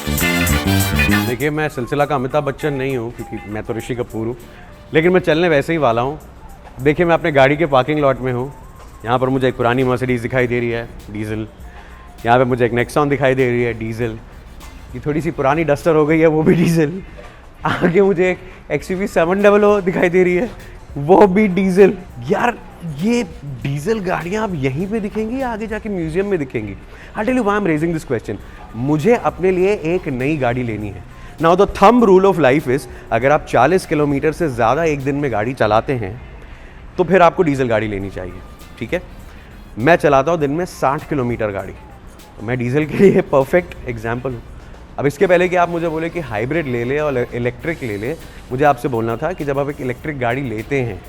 देखिए, मैं सिलसिला का अमिताभ बच्चन नहीं हूँ क्योंकि मैं तो ऋषि कपूर हूँ, लेकिन मैं चलने वैसे ही वाला हूँ। देखिए, मैं अपने गाड़ी के पार्किंग लॉट में हूँ। यहाँ पर मुझे एक पुरानी मर्सिडीज़ दिखाई दे रही है, डीजल। यहाँ पे मुझे एक नेक्सॉन दिखाई दे रही है, डीजल। ये थोड़ी सी पुरानी डस्टर हो गई है, वो भी डीजल। आगे मुझे एक XUV 700 दिखाई दे रही है, वो भी डीजल। यार, ये डीजल गाड़ियाँ अब यहीं पे दिखेंगी या आगे जाके म्यूजियम में दिखेंगी? I tell you why I am raising this question. मुझे अपने लिए एक नई गाड़ी लेनी है। Now the thumb rule of life is, अगर आप 40 किलोमीटर से ज़्यादा एक दिन में गाड़ी चलाते हैं तो फिर आपको डीजल गाड़ी लेनी चाहिए, ठीक है? मैं चलाता हूँ दिन में 60 किलोमीटर गाड़ी, तो मैं डीजल के लिए परफेक्ट एग्जाम्पल हूँ। अब इसके पहले कि आप मुझे बोले कि हाइब्रिड ले ले और इलेक्ट्रिक ले ले, मुझे आपसे बोलना था कि जब आप एक इलेक्ट्रिक गाड़ी लेते हैं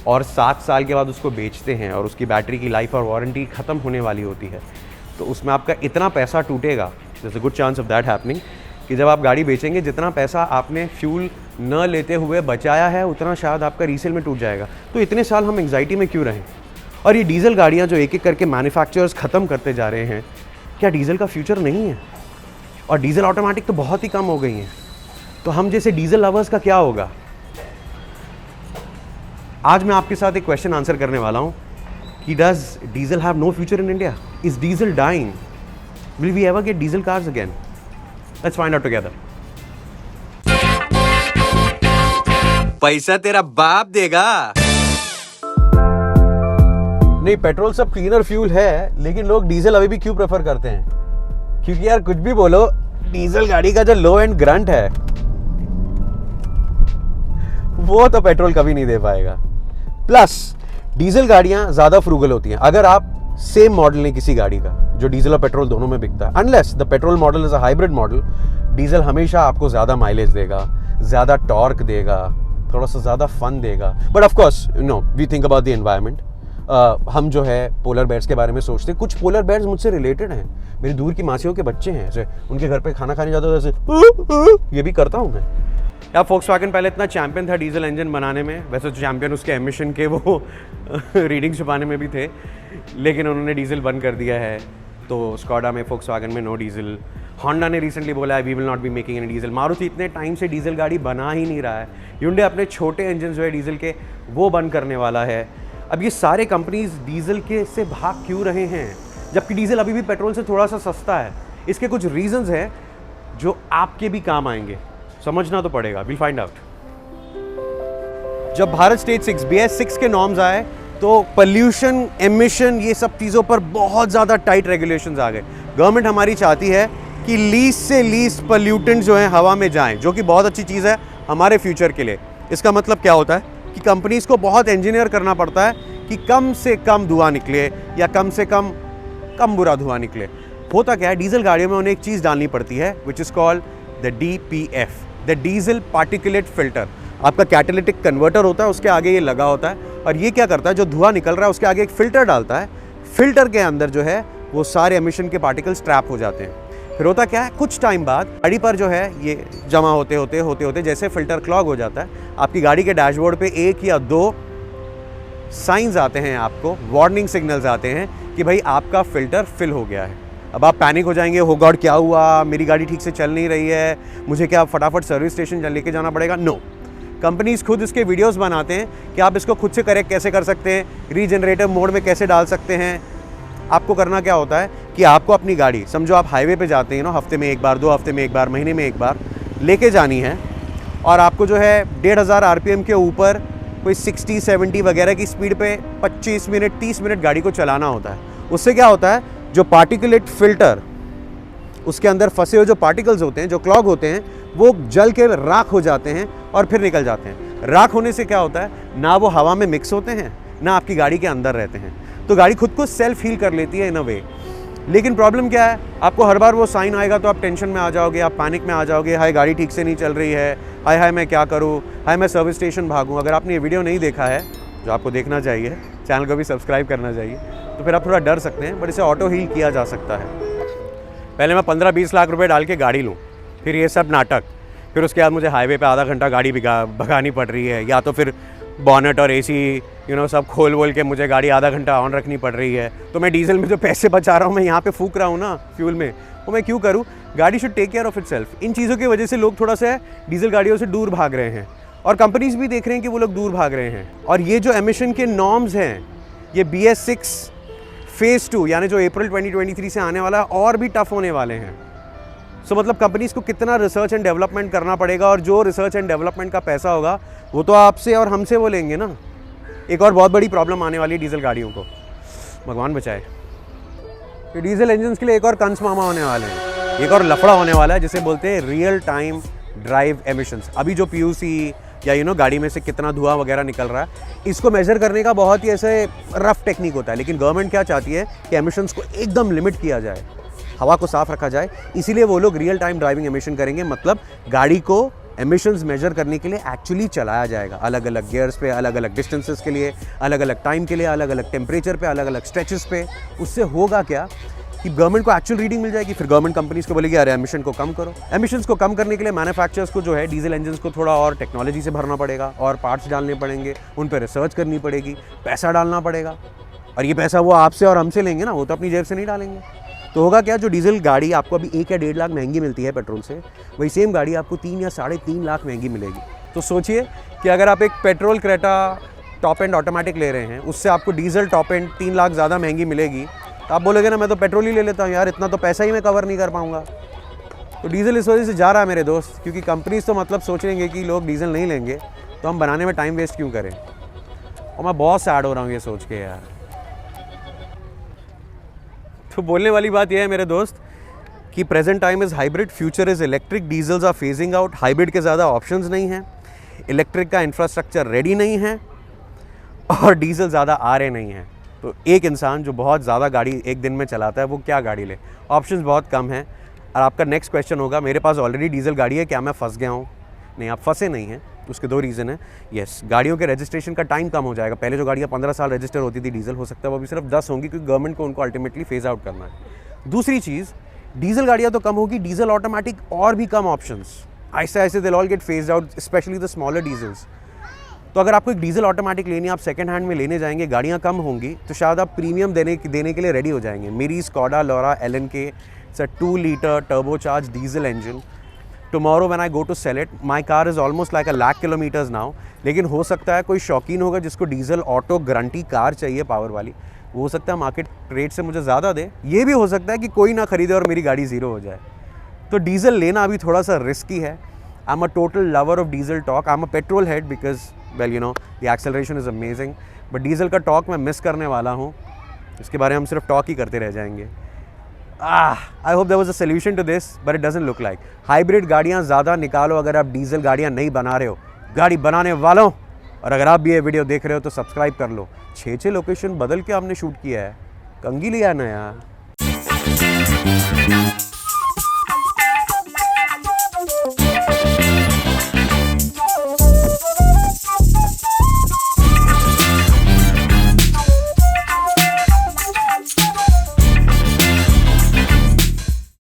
और 7 साल के बाद उसको बेचते हैं और उसकी बैटरी की लाइफ और वारंटी ख़त्म होने वाली होती है, तो उसमें आपका इतना पैसा टूटेगा, there is a good chance of that happening, कि जब आप गाड़ी बेचेंगे जितना पैसा आपने फ्यूल न लेते हुए बचाया है उतना शायद आपका रीसेल में टूट जाएगा। तो इतने साल हम एंग्जाइटी में क्यों रहें? और ये डीजल गाड़ियाँ जो एक एक करके मैन्युफैक्चरर्स ख़त्म करते जा रहे हैं, क्या डीजल का फ्यूचर नहीं है? और डीजल ऑटोमेटिक तो बहुत ही कम हो गई हैं, तो हम जैसे डीजल लवर्स का क्या होगा? आज मैं आपके साथ एक क्वेश्चन आंसर करने वाला हूँ कि does diesel have no future in India? Is diesel dying? Will we ever get diesel cars again? Let's find out together. पैसा तेरा बाप देगा। नहीं, पेट्रोल सब क्लीनर फ्यूल है, लेकिन लोग डीजल अभी भी क्यों प्रेफर करते हैं? क्योंकि यार कुछ भी बोलो, डीजल गाड़ी का जो लो एंड ग्रंट है वो तो पेट्रोल कभी नहीं दे पाएगा। प्लस डीजल गाड़ियां ज्यादा फ्रूगल होती हैं। अगर आप सेम मॉडल लें किसी गाड़ी का जो डीजल और पेट्रोल दोनों में बिकता है, unless the petrol model is a hybrid model, diesel हमेशा आपको ज्यादा माइलेज देगा, ज्यादा टॉर्क देगा, थोड़ा सा ज्यादा फन देगा। But of course we think about the environment. हम जो है पोलर बेयर्स के बारे में सोचते हैं। कुछ पोलर बेयर्स मुझसे रिलेटेड हैं, मेरी दूर की मासियों के बच्चे हैं, ऐसे उनके घर पे खाना खाने जाता हूँ ऐसे ये भी करता हूँ मैं। यार, फोक्सवैगन पहले इतना चैंपियन था डीजल इंजन बनाने में, वैसे तो चैंपियन उसके एमिशन के वो रीडिंग छुपाने में भी थे, लेकिन उन्होंने डीजल बंद कर दिया है। तो स्कोडा में, फोक्सवैगन में नो डीजल। होंडा ने रिसेंटली बोला है we will not be making any diesel. Maruti इतने टाइम से डीजल गाड़ी बना ही नहीं रहा है। hyundai अपने छोटे इंजन जो है डीजल के वो बंद करने वाला है। अब ये सारे कंपनीज डीजल के से भाग क्यों रहे हैं जबकि डीजल अभी भी पेट्रोल से थोड़ा सा सस्ता है? इसके कुछ रीजंस हैं जो आपके भी काम आएंगे, समझना तो पड़ेगा। Will find out. जब भारत स्टेज 6 BS6 के नॉर्म्स आए तो पोल्यूशन, एमिशन, ये सब चीज़ों पर बहुत ज़्यादा टाइट रेगुलेशंस आ गए। गवर्नमेंट हमारी चाहती है कि लीस्ट से लीस्ट पोल्यूटेंट जो है हवा में जाएं, जो कि बहुत अच्छी चीज़ है हमारे फ्यूचर के लिए। इसका मतलब क्या होता है कि कंपनीज को बहुत इंजीनियर करना पड़ता है कि कम से कम धुआं निकले या कम से कम बुरा धुआं निकले। होता क्या है, डीजल गाड़ियों में उन्हें एक चीज़ डालनी पड़ती है which is called the DPF, the diesel particulate filter. आपका कैटालिटिक कन्वर्टर होता है, उसके आगे ये लगा होता है, और ये क्या करता है, जो धुआं निकल रहा है उसके आगे एक फ़िल्टर डालता है। फिल्टर के अंदर जो है वो सारे एमिशन के पार्टिकल्स ट्रैप हो जाते हैं। फिर होता क्या है, कुछ टाइम बाद गाड़ी पर जो है ये जमा होते होते जैसे फ़िल्टर क्लॉग हो जाता है, आपकी गाड़ी के डैशबोर्ड पे 1 या 2 साइंस आते हैं, आपको वार्निंग सिग्नल्स आते हैं कि भाई आपका फ़िल्टर फिल हो गया है। अब आप पैनिक हो जाएंगे, हो गॉड क्या हुआ, मेरी गाड़ी ठीक से चल नहीं रही है, मुझे क्या फटाफट सर्विस स्टेशन लेके जाना पड़ेगा? नो, कंपनीज खुद इसके वीडियोस बनाते हैं कि आप इसको खुद से करेक्ट कैसे कर सकते हैं, रीजनरेटर मोड में कैसे डाल सकते हैं। आपको करना क्या होता है कि आपको अपनी गाड़ी, समझो आप हाईवे पे जाते हैं हफ्ते में एक बार, 2 हफ्ते में एक बार, महीने में एक बार लेके जानी है, और आपको जो है 1500 RPM के ऊपर कोई 60-70 वगैरह की स्पीड पे 25 मिनट 30 मिनट गाड़ी को चलाना होता है। उससे क्या होता है, जो पार्टिकुलेट फिल्टर, उसके अंदर फंसे हुए जो पार्टिकल्स होते हैं, जो क्लॉग होते हैं, वो जल के राख हो जाते हैं और फिर निकल जाते हैं। राख होने से क्या होता है, ना वो हवा में मिक्स होते हैं, ना आपकी गाड़ी के अंदर रहते हैं, तो गाड़ी खुद को सेल्फ हील कर लेती है इन अ वे। लेकिन प्रॉब्लम क्या है, आपको हर बार वो साइन आएगा तो आप टेंशन में आ जाओगे, आप पैनिक में आ जाओगे, हाय गाड़ी ठीक से नहीं चल रही है, हाय मैं क्या करूँ, हाय मैं सर्विस स्टेशन भागूँ। अगर आपने ये वीडियो नहीं देखा है, जो आपको देखना चाहिए, चैनल को भी सब्सक्राइब करना चाहिए, तो फिर आप थोड़ा डर सकते हैं, बट इसे ऑटो हील किया जा सकता है। पहले मैं 15-20 लाख रुपए डाल के गाड़ी लूँ, फिर ये सब नाटक, फिर उसके बाद मुझे हाईवे पे आधा घंटा गाड़ी भगानी पड़ रही है, या तो फिर बॉनेट और AC सब खोल वोल के मुझे गाड़ी आधा घंटा ऑन रखनी पड़ रही है। तो मैं डीजल में जो पैसे बचा रहा हूँ, मैं यहाँ पे फूक रहा हूँ ना फ्यूल में, वो मैं क्यों करूँ? गाड़ी should take care of itself. इन चीज़ों की वजह से लोग थोड़ा सा डीजल गाड़ियों से दूर भाग रहे हैं और कंपनीज भी देख रहे हैं कि वो लोग दूर भाग रहे हैं। और ये जो एमिशन के नॉर्म्स हैं, ये BS6 फेज़ 2 यानी जो अप्रैल 2023 से आने वाला है और भी टफ होने वाले हैं। सो मतलब कंपनीज को कितना रिसर्च एंड डेवलपमेंट करना पड़ेगा, और जो रिसर्च एंड डेवलपमेंट का पैसा होगा वो तो आपसे और हमसे वो लेंगे ना। एक और बहुत बड़ी प्रॉब्लम आने वाली है डीजल गाड़ियों को, भगवान बचाए। ये डीजल इंजन के लिए एक और कंस मामा होने वाले हैं, एक और लफड़ा होने वाला है जिसे बोलते हैं रियल टाइम ड्राइव एमिशंस। अभी जो PUC या गाड़ी में से कितना धुआं वगैरह निकल रहा है, इसको मेजर करने का बहुत ही ऐसे रफ टेक्निक होता है, लेकिन गवर्नमेंट क्या चाहती है कि एमिशंस को एकदम लिमिट किया जाए, हवा को साफ रखा जाए। इसीलिए वो लोग रियल टाइम ड्राइविंग एमिशन करेंगे, मतलब गाड़ी को एमिशंस मेजर करने के लिए एक्चुअली चलाया जाएगा, अलग अलग गियर्स पे, अलग अलग डिस्टेंसेस के लिए, अलग अलग टाइम के लिए, अलग अलग टेम्परेचर पे, अलग अलग स्ट्रेचेस पे। उससे होगा क्या कि गवर्नमेंट को एक्चुअल रीडिंग मिल जाएगी, फिर गवर्नमेंट कंपनीज को बोलेगी अरे एमिशन को कम करो। एमिशंस को कम करने के लिए मैन्युफैक्चरर्स को जो है डीजल इंजन्स को थोड़ा और टेक्नोलॉजी से भरना पड़ेगा, और पार्ट्स डालने पड़ेंगे, उन पर रिसर्च करनी पड़ेगी, पैसा डालना पड़ेगा, और ये पैसा वो आपसे और हमसे लेंगे ना, वो तो अपनी जेब से नहीं डालेंगे। तो होगा क्या, जो डीजल गाड़ी आपको अभी 1 या 1.5 लाख महंगी मिलती है पेट्रोल से, वही सेम गाड़ी आपको 3 या 3.5 लाख महंगी मिलेगी। तो सोचिए कि अगर आप एक petrol Creta top and automatic ले रहे हैं, उससे आपको डीजल टॉप एंड 3 लाख ज़्यादा महंगी मिलेगी, तो आप बोलोगे ना मैं तो पेट्रोल ही ले लेता हूँ यार, इतना तो पैसा ही मैं कवर नहीं कर पाऊँगा। तो डीजल इस वजह से जा रहा है मेरे दोस्त, क्योंकि कंपनीज तो मतलब सोचेंगे कि लोग डीजल नहीं लेंगे, तो हम बनाने में टाइम वेस्ट क्यों करें। और मैं बहुत सैड हो रहा हूँ ये सोच के यार। तो बोलने वाली बात यह है मेरे दोस्त कि present time is hybrid, future is electric, diesels are phasing out, hybrid के ज़्यादा ऑप्शंस नहीं हैं, इलेक्ट्रिक का इंफ्रास्ट्रक्चर रेडी नहीं है, और डीजल ज़्यादा आ रहे नहीं हैं। तो एक इंसान जो बहुत ज़्यादा गाड़ी एक दिन में चलाता है, वो क्या गाड़ी ले? ऑप्शंस बहुत कम हैं। और आपका नेक्स्ट क्वेश्चन होगा मेरे पास ऑलरेडी डीजल गाड़ी है, क्या मैं फंस गया हूँ? नहीं, आप फंसे नहीं हैं। उसके 2 रीज़न हैं। येस, गाड़ियों के रजिस्ट्रेशन का टाइम कम हो जाएगा। पहले जो गाड़ियाँ 15 साल रजिस्टर होती थी डीजल, हो सकता है वो भी सिर्फ 10 होंगी, क्योंकि गवर्नमेंट को उनको अल्टीमेटली फेज आउट करना है। दूसरी चीज़, डीजल गाड़ियाँ तो कम होगी, डीजल ऑटोमेटिक और भी कम ऑप्शंस। ऐसे ऐसे they all get phased out, specially the smaller diesels. तो अगर आपको एक डीजल ऑटोमेटिक लेनी है, आप सेकंड हैंड में लेने जाएंगे, गाड़ियाँ कम होंगी, तो शायद आप प्रीमियम देने के लिए रेडी हो जाएंगे। मेरी Skoda Laura LNK, it's a 2 litre turbocharged diesel engine. Tomorrow when I go to sell it, my car is almost like 1 lakh kilometres now. लेकिन हो सकता है कोई शौकीन होगा जिसको डीजल ऑटो गारंटी कार चाहिए पावर वाली, वो हो सकता है मार्केट रेट से मुझे ज़्यादा दे। ये भी हो सकता है कि कोई ना खरीदे और मेरी गाड़ी ज़ीरो हो जाए। तो डीजल लेना अभी थोड़ा सा रिस्की है। I am a total lover of diesel talk. I am a petrol head because well the acceleration is amazing, but diesel का टॉक मैं मिस करने वाला हूँ। इसके बारे में हम सिर्फ टॉक ही करते रह जाएंगे। I hope there was a solution to this, but it doesn't look like. Hybrid गाड़ियाँ ज़्यादा निकालो अगर आप डीजल गाड़ियाँ नहीं बना रहे हो, गाड़ी बनाने वालों। और अगर आप भी ये वीडियो देख रहे हो तो सब्सक्राइब कर लो। 6 लोकेशन बदल के हमने शूट किया है, कंगी लिया ना यार।